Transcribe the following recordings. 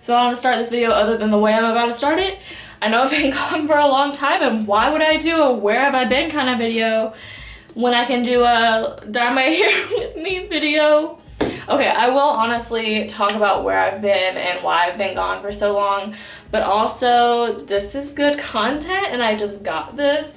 So I want to start this video other than the way I'm about to start it. I know I've been gone for a long time, and why would I do a where have I been kind of video when I can do a dye my hair with me video? Okay, I will honestly talk about where I've been and why I've been gone for so long, but also this is good content and I just got this.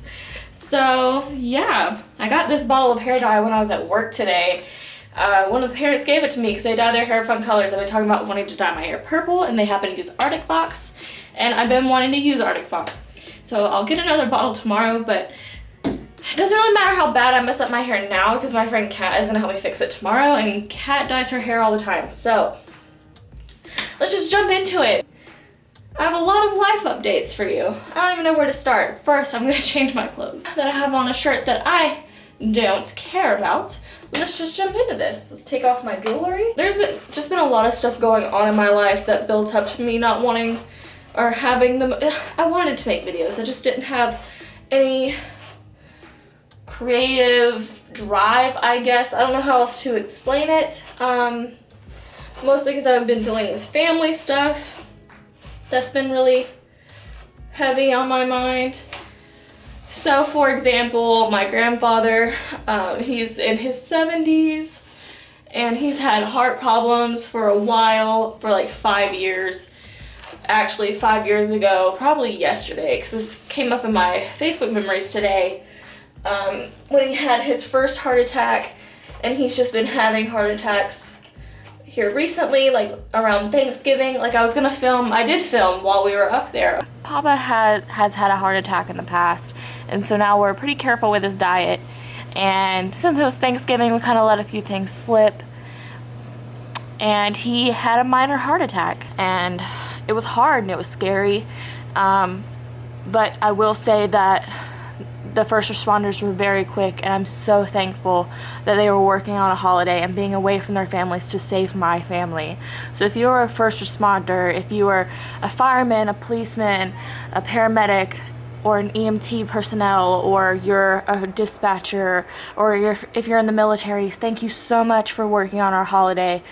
So yeah, I got this bottle of hair dye when I was at work today. One of the parents gave it to me because they dye their hair fun colors. I've been talking about wanting to dye my hair purple, and they happen to use Arctic Fox, and I've been wanting to use Arctic Fox. So I'll get another bottle tomorrow, but it doesn't really matter how bad I mess up my hair now because my friend Kat is gonna help me fix it tomorrow, and Kat dyes her hair all the time. So let's just jump into it. I have a lot of life updates for you. I don't even know where to start. First, I'm gonna change my clothes. That I have on a shirt that I don't care about. Let's just jump into this. Let's take off my jewelry. There's been a lot of stuff going on in my life that built up to me not wanting or having them. I wanted to make videos. I just didn't have any creative drive, I guess. I don't know how else to explain it. Mostly because I've been dealing with family stuff. That's been really heavy on my mind. So for example, my grandfather, he's in his 70s and he's had heart problems for a while, for like 5 years. Actually 5 years ago, probably yesterday, because this came up in my Facebook memories today, when he had his first heart attack, and he's just been having heart attacks here recently, like around Thanksgiving. Like I did film while we were up there. Papa has had a heart attack in the past, and so now we're pretty careful with his diet. And since it was Thanksgiving, we kind of let a few things slip. And he had a minor heart attack, and it was hard and it was scary. But I will say that the first responders were very quick, and I'm so thankful that they were working on a holiday and being away from their families to save my family. So if you were a first responder, if you were a fireman, a policeman, a paramedic, or an EMT personnel, or you're a dispatcher, or if you're in the military, thank you so much for working on our holiday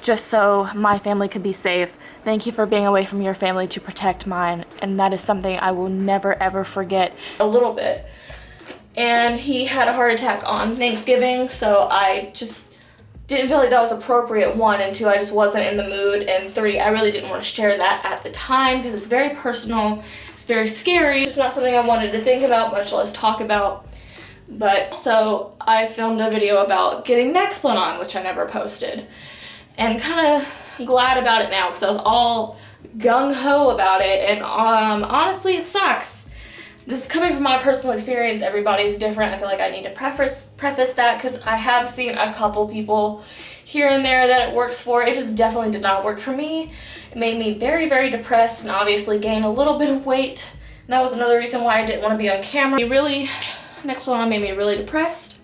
just so my family could be safe. Thank you for being away from your family to protect mine, and that is something I will never ever forget. A little bit. And he had a heart attack on Thanksgiving, so I just didn't feel like that was appropriate, 1, and 2, I just wasn't in the mood, and 3, I really didn't want to share that at the time because it's very personal, it's very scary. It's just not something I wanted to think about, much less talk about. But so I filmed a video about getting Nexplanon, which I never posted, and kind of glad about it now because I was all gung-ho about it, and honestly it sucks. This is coming from my personal experience. Everybody's different. I feel like I need to preface that because I have seen a couple people here and there that it works for. It just definitely did not work for me. It made me very, very depressed and obviously gain a little bit of weight. And that was another reason why I didn't want to be on camera. Next one made me really depressed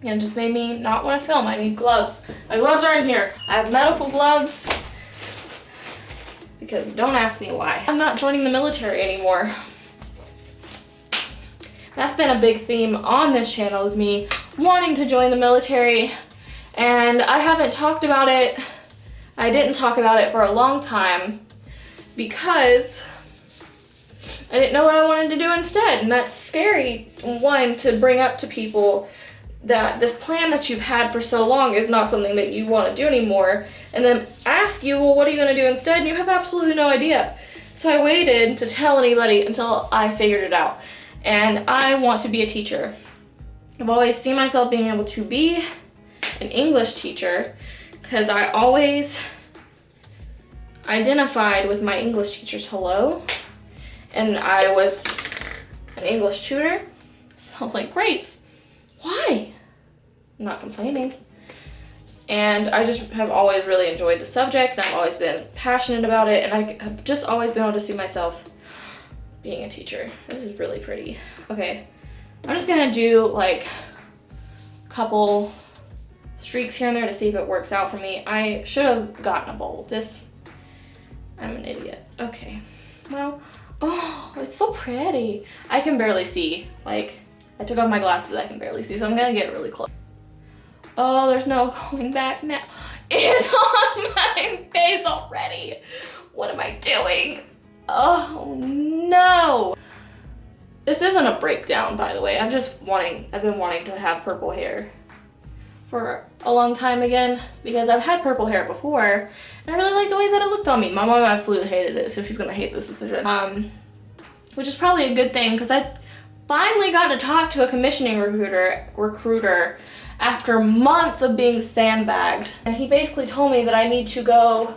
and just made me not want to film. I need gloves. My gloves are in here. I have medical gloves because don't ask me why. I'm not joining the military anymore. That's been a big theme on this channel, is me wanting to join the military, and I haven't talked about it. I didn't talk about it for a long time because I didn't know what I wanted to do instead, and that's scary, 1, to bring up to people that this plan that you've had for so long is not something that you want to do anymore, and then ask you, well, what are you going to do instead? And you have absolutely no idea. So I waited to tell anybody until I figured it out. And I want to be a teacher. I've always seen myself being able to be an English teacher because I always identified with my English teacher's hello. And I was an English tutor. Smells like grapes. Why? I'm not complaining. And I just have always really enjoyed the subject, and I've always been passionate about it, and I have just always been able to see myself being a teacher. This is really pretty. Okay, I'm just gonna do like a couple streaks here and there to see if it works out for me. I should have gotten a bowl. I'm an idiot. Okay, well, oh, it's so pretty. I can barely see. Like, I took off my glasses, I can barely see, so I'm gonna get really close. Oh, there's no going back now. It's on my face already. What am I I doing? Oh no. This isn't a breakdown, by the way. I've been wanting to have purple hair for a long time again, because I've had purple hair before and I really like the way that it looked on me. My mom absolutely hated it, so she's gonna hate this decision. Which is probably a good thing, because I finally got to talk to a commissioning recruiter after months of being sandbagged. And he basically told me that I need to go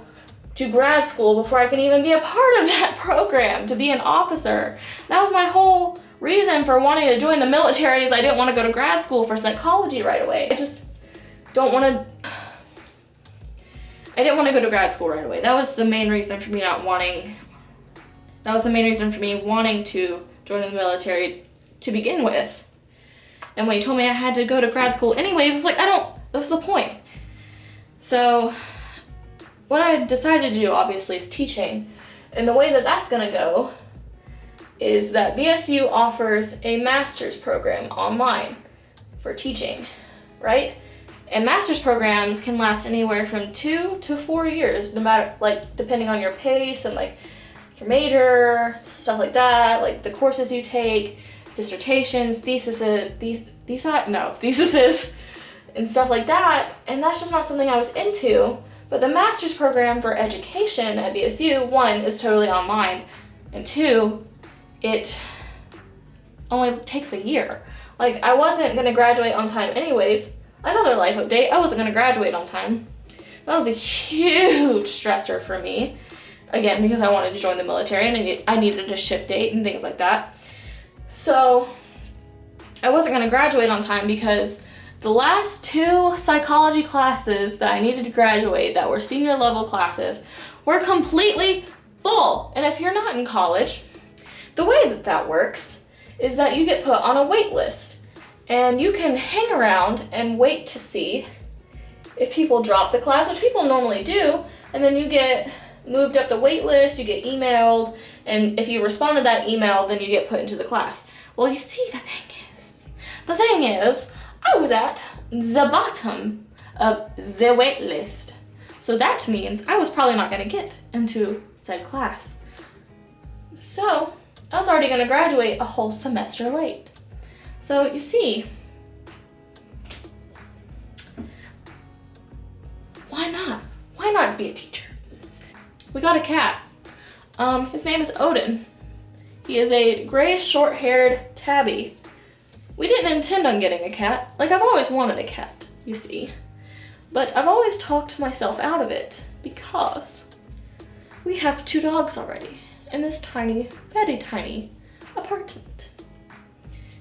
to grad school before I can even be a part of that program, to be an officer. That was my whole reason for wanting to join the military, is I didn't want to go to grad school for psychology right away. I didn't want to go to grad school right away. That was the main reason for me wanting to join the military to begin with. And when he told me I had to go to grad school anyways, it's like, what's the point? So what I decided to do, obviously, is teaching. And the way that that's gonna go is that BSU offers a master's program online for teaching, right? And master's programs can last anywhere from 2 to 4 years, no matter, like, depending on your pace and like your major, stuff like that, like the courses you take, dissertations, theses, and stuff like that. And that's just not something I was into. But the master's program for education at BSU, 1, is totally online, and 2, it only takes a year. Like, I wasn't gonna graduate on time anyways. Another life update, I wasn't gonna graduate on time. That was a huge stressor for me. Again, because I wanted to join the military and I needed a ship date and things like that. So I wasn't gonna graduate on time because the last 2 psychology classes that I needed to graduate, that were senior level classes, were completely full. And if you're not in college, the way that that works is that you get put on a wait list, and you can hang around and wait to see if people drop the class, which people normally do, and then you get moved up the wait list, you get emailed, and if you respond to that email, then you get put into the class. Well, you see, the thing is, I was at the bottom of the wait list. So that means I was probably not gonna get into said class. So I was already gonna graduate a whole semester late. So you see, why not? Why not be a teacher? We got a cat. His name is Odin. He is a gray, short-haired tabby. We didn't intend on getting a cat. Like, I've always wanted a cat, you see. But I've always talked myself out of it because we have 2 dogs already in this tiny, very tiny apartment.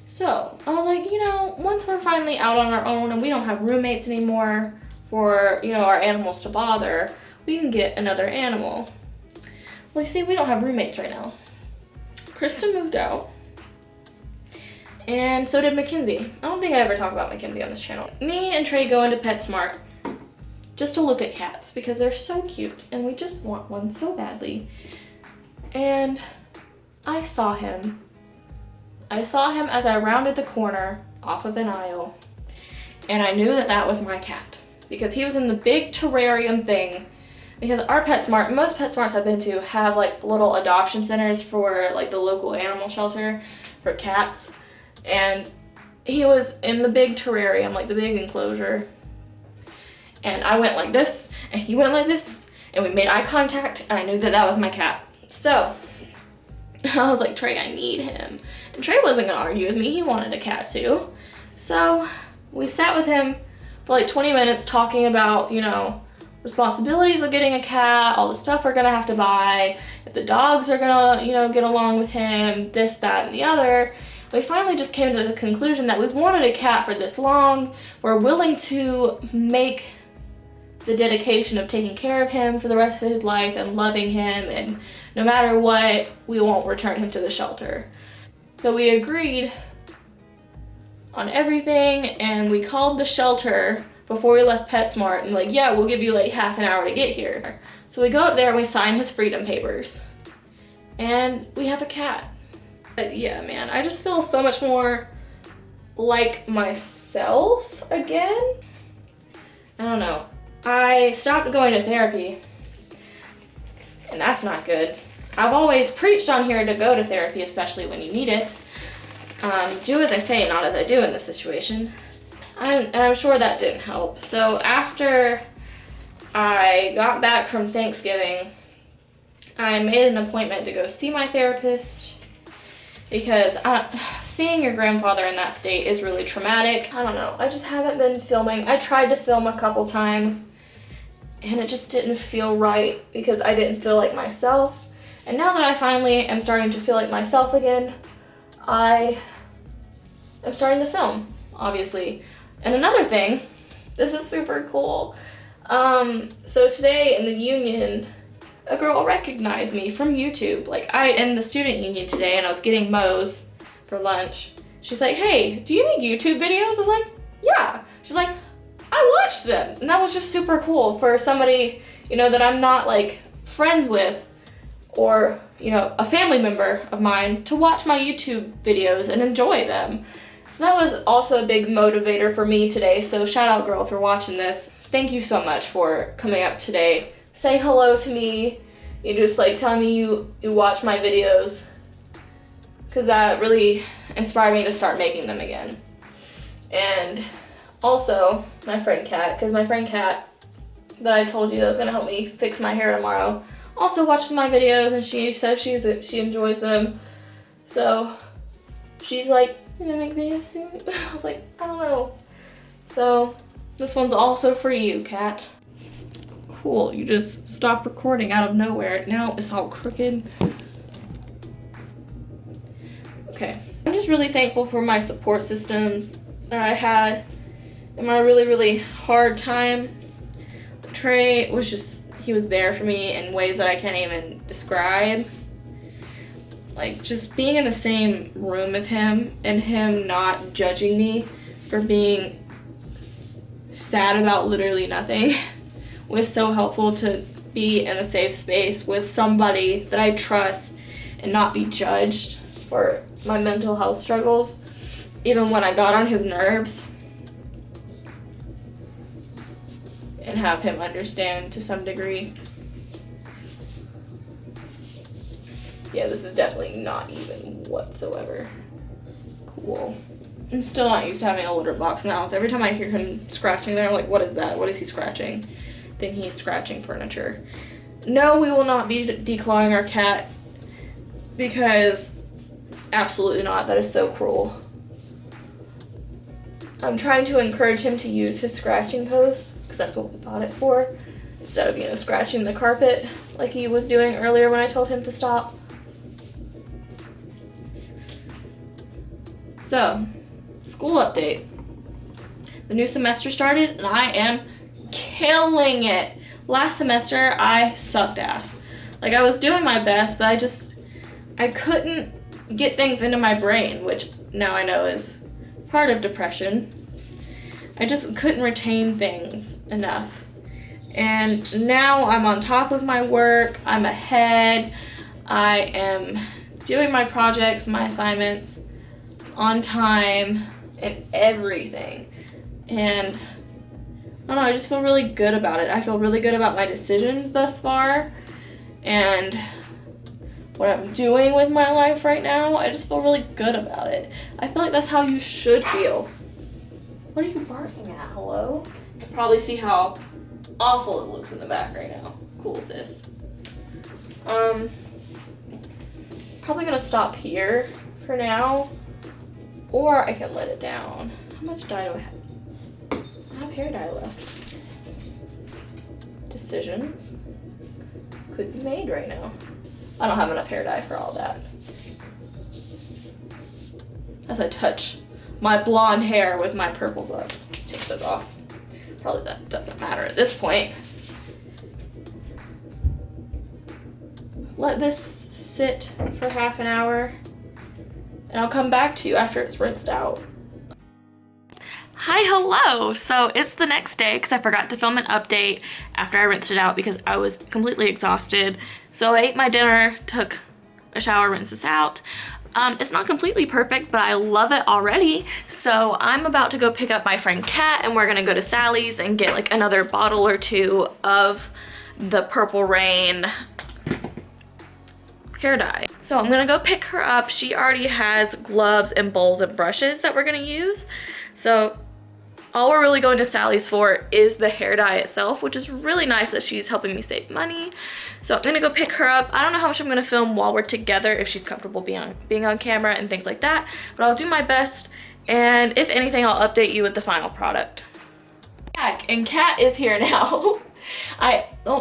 So I was like, once we're finally out on our own and we don't have roommates anymore for, our animals to bother, we can get another animal. Well, you see, we don't have roommates right now. Kristen moved out. And so did Mackenzie. I don't think I ever talk about Mackenzie on this channel. Me and Trey go into PetSmart just to look at cats because they're so cute and we just want one so badly. And I saw him. As I rounded the corner off of an aisle, and I knew that that was my cat because he was in the big terrarium thing. Because our PetSmart, most PetSmarts I've been to have like little adoption centers for like the local animal shelter for cats. And he was in the big terrarium, like the big enclosure. And I went like this, and he went like this, and we made eye contact, and I knew that that was my cat. So I was like, Trey, I need him. And Trey wasn't gonna argue with me, he wanted a cat too. So we sat with him for like 20 minutes talking about, responsibilities of getting a cat, all the stuff we're gonna have to buy, if the dogs are gonna, get along with him, this, that, and the other. We finally just came to the conclusion that we've wanted a cat for this long. We're willing to make the dedication of taking care of him for the rest of his life and loving him, and no matter what, we won't return him to the shelter. So we agreed on everything, and we called the shelter before we left PetSmart and like, yeah, we'll give you like half an hour to get here. So we go up there and we sign his freedom papers, and we have a cat. But yeah, man, I just feel so much more like myself again. I don't know. I stopped going to therapy, and that's not good. I've always preached on here to go to therapy, especially when you need it. Do as I say, not as I do in this situation. And I'm sure that didn't help. So after I got back from Thanksgiving, I made an appointment to go see my therapist because seeing your grandfather in that state is really traumatic. I don't know, I just haven't been filming. I tried to film a couple times and it just didn't feel right because I didn't feel like myself. And now that I finally am starting to feel like myself again, I am starting to film, obviously. And another thing, this is super cool. So today in the union, a girl recognized me from YouTube. Like, in the student union today, and I was getting Moe's for lunch. She's like, hey, do you make YouTube videos? I was like, yeah. She's like, I watched them. And that was just super cool for somebody, you know, that I'm not like friends with or, you know, a family member of mine to watch my YouTube videos and enjoy them. So that was also a big motivator for me today. So shout out, girl, if you're watching this. Thank you so much for coming up today, saying hello to me, you just like telling me you watch my videos, because that really inspired me to start making them again. And also my friend Kat, because my friend Kat that I told you that was gonna help me fix my hair tomorrow, also watches my videos and she says she enjoys them. So she's like, you gonna make videos soon? I was like, I don't know. So this one's also for you, Kat. Cool, you just stopped recording out of nowhere. Now it's all crooked. Okay, I'm just really thankful for my support systems that I had in my really, really hard time. Trey was just, he was there for me in ways that I can't even describe. Like, just being in the same room as him and him not judging me for being sad about literally nothing was so helpful, to be in a safe space with somebody that I trust and not be judged for my mental health struggles, even when I got on his nerves, and have him understand to some degree. Yeah, this is definitely not even whatsoever cool. I'm still not used to having a litter box in the house. Every time I hear him scratching there, I'm like, what is that? What is he scratching? Then he's scratching furniture. No, we will not be declawing our cat, because absolutely not. That is so cruel. I'm trying to encourage him to use his scratching post, because that's what we bought it for, instead of, you know, scratching the carpet like he was doing earlier when I told him to stop. So, school update. The new semester started and I am killing it. Last semester I sucked ass. Like, I was doing my best, but I couldn't get things into my brain, which now I know is part of depression. I just couldn't retain things enough. And now I'm on top of my work, I'm ahead, I am doing my projects, my assignments on time and everything. And I don't know, I just feel really good about it. I feel really good about my decisions thus far and what I'm doing with my life right now. I just feel really good about it. I feel like that's how you should feel. What are you barking at? Hello? You can probably see how awful it looks in the back right now. Cool, sis. Probably gonna stop here for now, or I can let it down. How much dye do I have? I have hair dye left. Decisions could be made right now. I don't have enough hair dye for all that. As I touch my blonde hair with my purple gloves. Let's take those off. Probably that doesn't matter at this point. Let this sit for half an hour and I'll come back to you after it's rinsed out. Hi, hello. So it's the next day because I forgot to film an update after I rinsed it out because I was completely exhausted. So I ate my dinner, took a shower, rinsed this out. It's not completely perfect, but I love it already. So I'm about to go pick up my friend Kat and we're gonna go to Sally's and get like another bottle or two of the Purple Rain hair dye. So I'm gonna go pick her up. She already has gloves and bowls and brushes that we're gonna use. So all we're really going to Sally's for is the hair dye itself, which is really nice that she's helping me save money. So I'm gonna go pick her up. I don't know how much I'm gonna film while we're together, if she's comfortable being on camera and things like that, but I'll do my best, and if anything, I'll update you with the final product. And Kat is here now.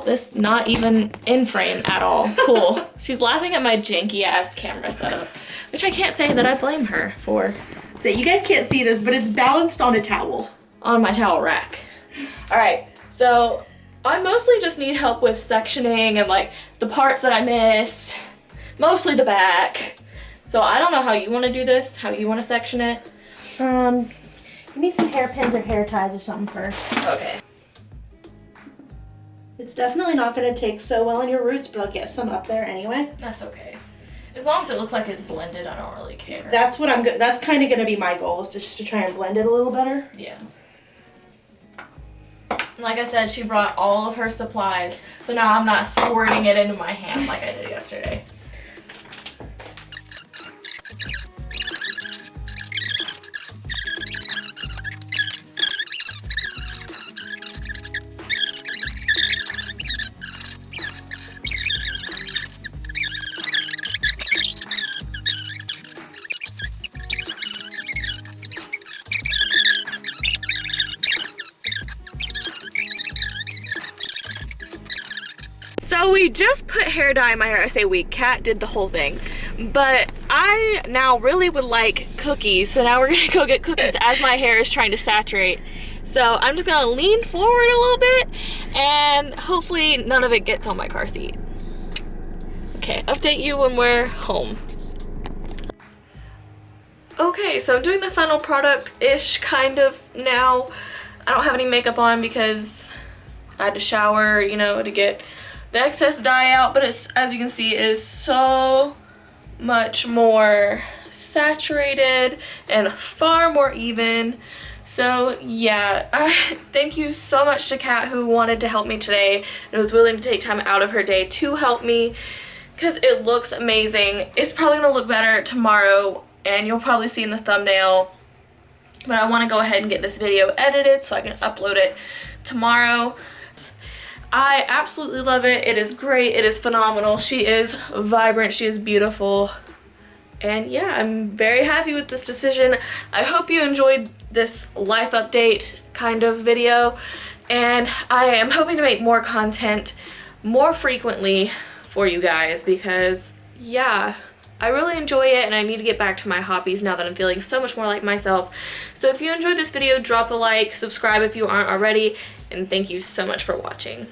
This not even in frame at all. Cool. She's laughing at my janky ass camera setup, which I can't say that I blame her for. So you guys can't see this, but it's balanced on a towel. On my towel rack. All right, so I mostly just need help with sectioning and like the parts that I missed, mostly the back. So I don't know how you want to do this, how you want to section it. You need some hairpins or hair ties or something first. Okay. It's definitely not going to take so well in your roots, but I'll get some up there anyway. That's okay. As long as it looks like it's blended, I don't really care. That's what I'm that's kind of going to be my goal, is just to try and blend it a little better. Yeah. Like I said, she brought all of her supplies, so now I'm not squirting it into my hand like I did yesterday. So we just put hair dye in my hair. I say we, Kat did the whole thing. But I now really would like cookies, so now we're gonna go get cookies as my hair is trying to saturate. So I'm just gonna lean forward a little bit and hopefully none of it gets on my car seat. Okay, update you when we're home. Okay, so I'm doing the final product-ish kind of now. I don't have any makeup on because I had to shower, you know, to get the excess dye out, but it's, as you can see, is so much more saturated and far more even. So yeah, thank you so much to Kat, who wanted to help me today and was willing to take time out of her day to help me, because it looks amazing. It's probably gonna look better tomorrow and you'll probably see in the thumbnail, but I want to go ahead and get this video edited so I can upload it tomorrow. I absolutely love it. It is great. It is phenomenal. She is vibrant. She is beautiful. And yeah, I'm very happy with this decision. I hope you enjoyed this life update kind of video. And I am hoping to make more content more frequently for you guys because, yeah, I really enjoy it and I need to get back to my hobbies now that I'm feeling so much more like myself. So if you enjoyed this video, drop a like, subscribe if you aren't already, and thank you so much for watching.